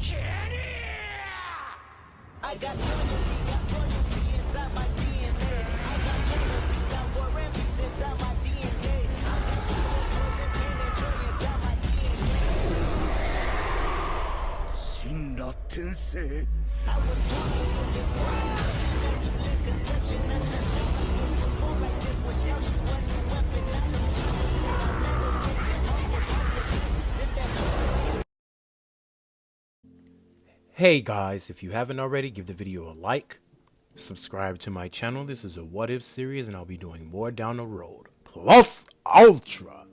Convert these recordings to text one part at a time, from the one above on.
I got royalty inside my DNA. I got peace, got war and peace inside my DNA. I got poison, pain, and joy inside my DNA. 死んだ天性 I was born in this is wild. Immaculate conception, I just never perform like this without you. One new weapon, I know I meditated on this that. Hey guys, if you haven't already, give the video a like, subscribe to my channel. This is a what if series and I'll be doing more down the road. Plus Ultra!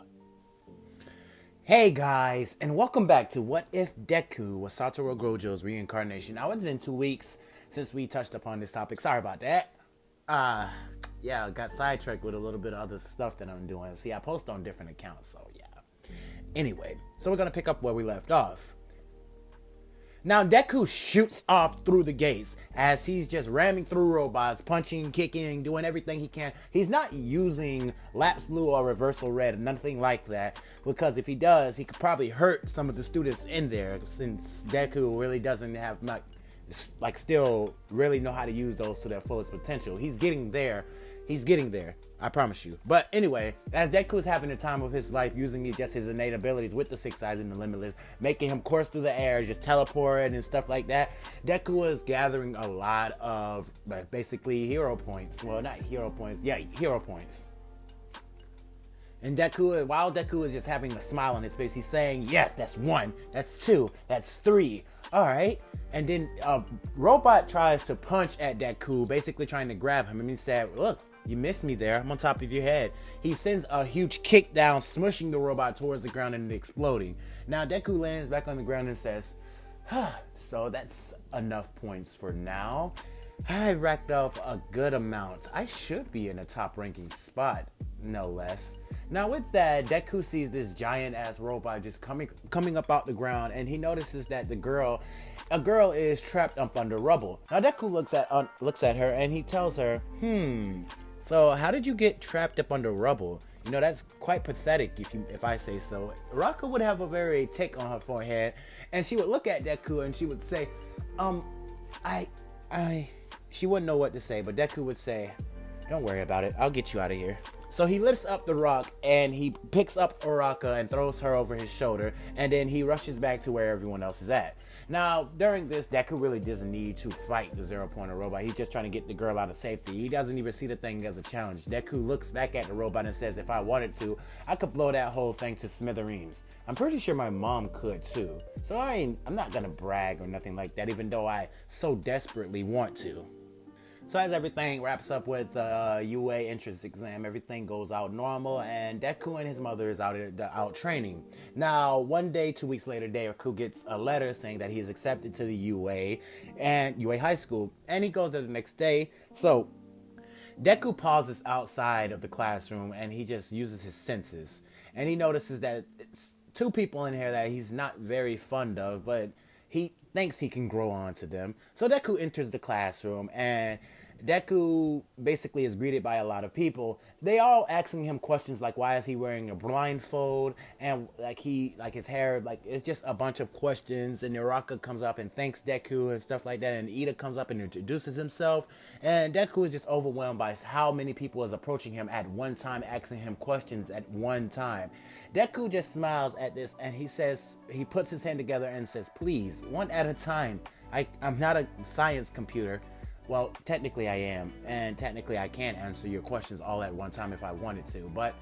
Hey guys, and welcome back to What If Deku was Satoru Gojo's reincarnation. Now it's been 2 weeks since we touched upon this topic. Sorry about that. Yeah, I got sidetracked with a little bit of other stuff that I'm doing. See, I post on different accounts, so yeah. Anyway, so we're gonna pick up where we left off. Now, Deku shoots off through the gates as he's just ramming through robots, punching, kicking, doing everything he can. He's not using Lapse Blue or Reversal Red, nothing like that, because if he does, he could probably hurt some of the students in there, since Deku really doesn't have still really know how to use those to their fullest potential. He's getting there. He's getting there. I promise you. But anyway, as Deku is having the time of his life, using just his innate abilities with the Six Eyes and the Limitless, making him course through the air, just teleport and stuff like that, Deku is gathering a lot of basically hero points. Well, not hero points. Yeah, hero points. And Deku, while Deku is just having a smile on his face, he's saying, yes, that's 1, that's 2, that's 3. All right. And then Robot tries to punch at Deku, basically trying to grab him. And he said, look, you missed me there. I'm on top of your head. He sends a huge kick down, smushing the robot towards the ground and exploding. Now Deku lands back on the ground and says, so that's enough points for now. I've racked up a good amount. I should be in a top ranking spot, no less. Now with that, Deku sees this giant ass robot just coming up out the ground, and he notices that a girl is trapped up under rubble. Now Deku looks at her and he tells her, so how did you get trapped up under rubble? You know, that's quite pathetic if I say so. Raka would have a very tick on her forehead, and she would look at Deku and she would say, she wouldn't know what to say, but Deku would say, don't worry about it, I'll get you out of here. So he lifts up the rock and he picks up Uraka and throws her over his shoulder, and then he rushes back to where everyone else is at. Now, during this, Deku really doesn't need to fight the zero-pointer robot. He's just trying to get the girl out of safety. He doesn't even see the thing as a challenge. Deku looks back at the robot and says, if I wanted to, I could blow that whole thing to smithereens. I'm pretty sure my mom could too. So I'm not gonna brag or nothing like that, even though I so desperately want to. So as everything wraps up with the UA entrance exam, everything goes out normal, and Deku and his mother is out training. Now, one day, 2 weeks later, Deku gets a letter saying that he is accepted to the UA High School, and he goes there the next day. So Deku pauses outside of the classroom, and he just uses his senses, and he notices that it's 2 people in here that he's not very fond of, but he thinks he can grow on to them. So Deku enters the classroom, and Deku basically is greeted by a lot of people. They all asking him questions like, why is he wearing a blindfold? And his hair, it's just a bunch of questions. And Uraka comes up and thanks Deku and stuff like that. And Ida comes up and introduces himself. And Deku is just overwhelmed by how many people is approaching him at one time, asking him questions at one time. Deku just smiles at this, and he puts his hand together and says, please, one at a time. I'm not a science computer. Well, technically I am, and technically I can answer your questions all at one time if I wanted to, but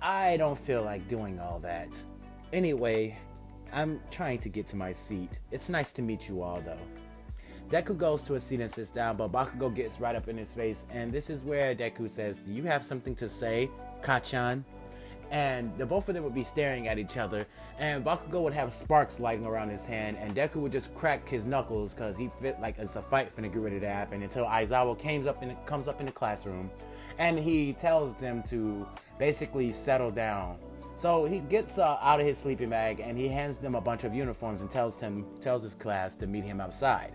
I don't feel like doing all that. Anyway, I'm trying to get to my seat. It's nice to meet you all, though. Deku goes to a seat and sits down, but Bakugo gets right up in his face, and this is where Deku says, do you have something to say, Kachan? And the both of them would be staring at each other, and Bakugo would have sparks lighting around his hand, and Deku would just crack his knuckles because he felt like it's a fight finna get ready to happen, until Aizawa comes up in the classroom, and he tells them to basically settle down. So he gets out of his sleeping bag and he hands them a bunch of uniforms and tells his class to meet him outside.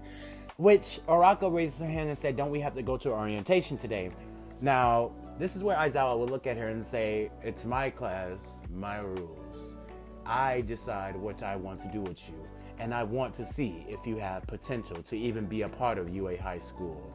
Which Uraka raises her hand and said, don't we have to go to orientation today? Now, this is where Aizawa would look at her and say, it's my class, my rules. I decide what I want to do with you. and I want to see if you have potential to even be a part of UA High School.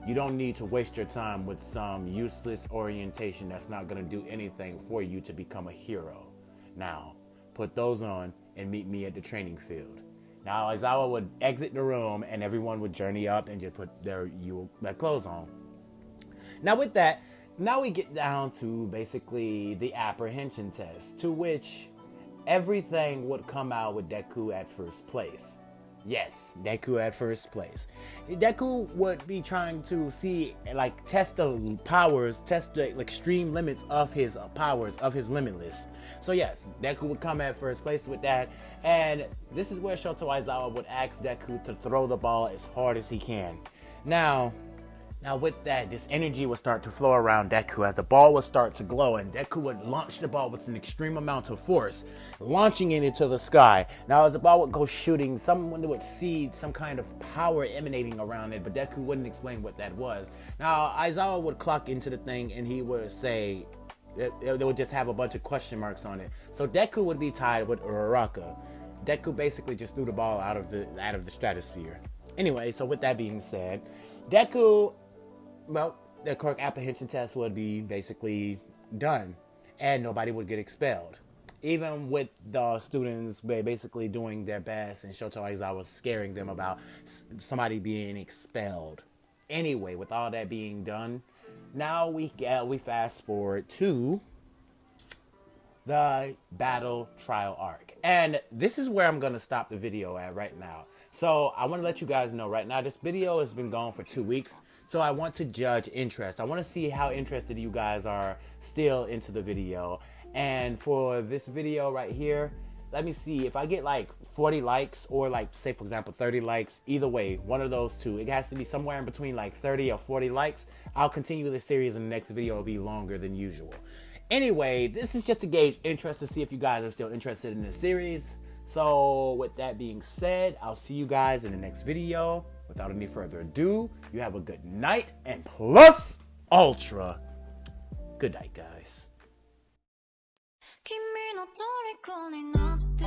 You don't need to waste your time with some useless orientation that's not going to do anything for you to become a hero. Now, put those on and meet me at the training field. Now, Aizawa would exit the room and everyone would journey up and just put their clothes on. Now with that, now we get down to basically the apprehension test, to which everything would come out with Deku at first place. Yes, Deku at first place. Deku would be trying to see, like, test the powers, test the extreme limits of his powers, of his limitless. So yes, Deku would come at first place with that, and this is where Shoto Aizawa would ask Deku to throw the ball as hard as he can. Now with that, this energy would start to flow around Deku as the ball would start to glow, and Deku would launch the ball with an extreme amount of force, launching it into the sky. Now as the ball would go shooting, someone would see some kind of power emanating around it, but Deku wouldn't explain what that was. Now Aizawa would clock into the thing and he would say, they would just have a bunch of question marks on it. So Deku would be tied with Uraraka. Deku basically just threw the ball out of the stratosphere. Anyway, so with that being said, Deku, well, the correct apprehension test would be basically done, and nobody would get expelled. Even with the students basically doing their best, and Shoto Aizawa scaring them about somebody being expelled. Anyway, with all that being done, now we fast forward to the battle trial arc. And this is where I'm going to stop the video at right now. So I want to let you guys know right now, this video has been gone for 2 weeks. So I want to judge interest. I want to see how interested you guys are still into the video. And for this video right here, let me see if I get like 40 likes or like, say for example, 30 likes. Either way, one of those two. It has to be somewhere in between like 30 or 40 likes. I'll continue this series and the next video will be longer than usual. Anyway, this is just to gauge interest to see if you guys are still interested in this series. So with that being said, I'll see you guys in the next video. Without any further ado, you have a good night and plus ultra. Good night, guys. 君の虜になって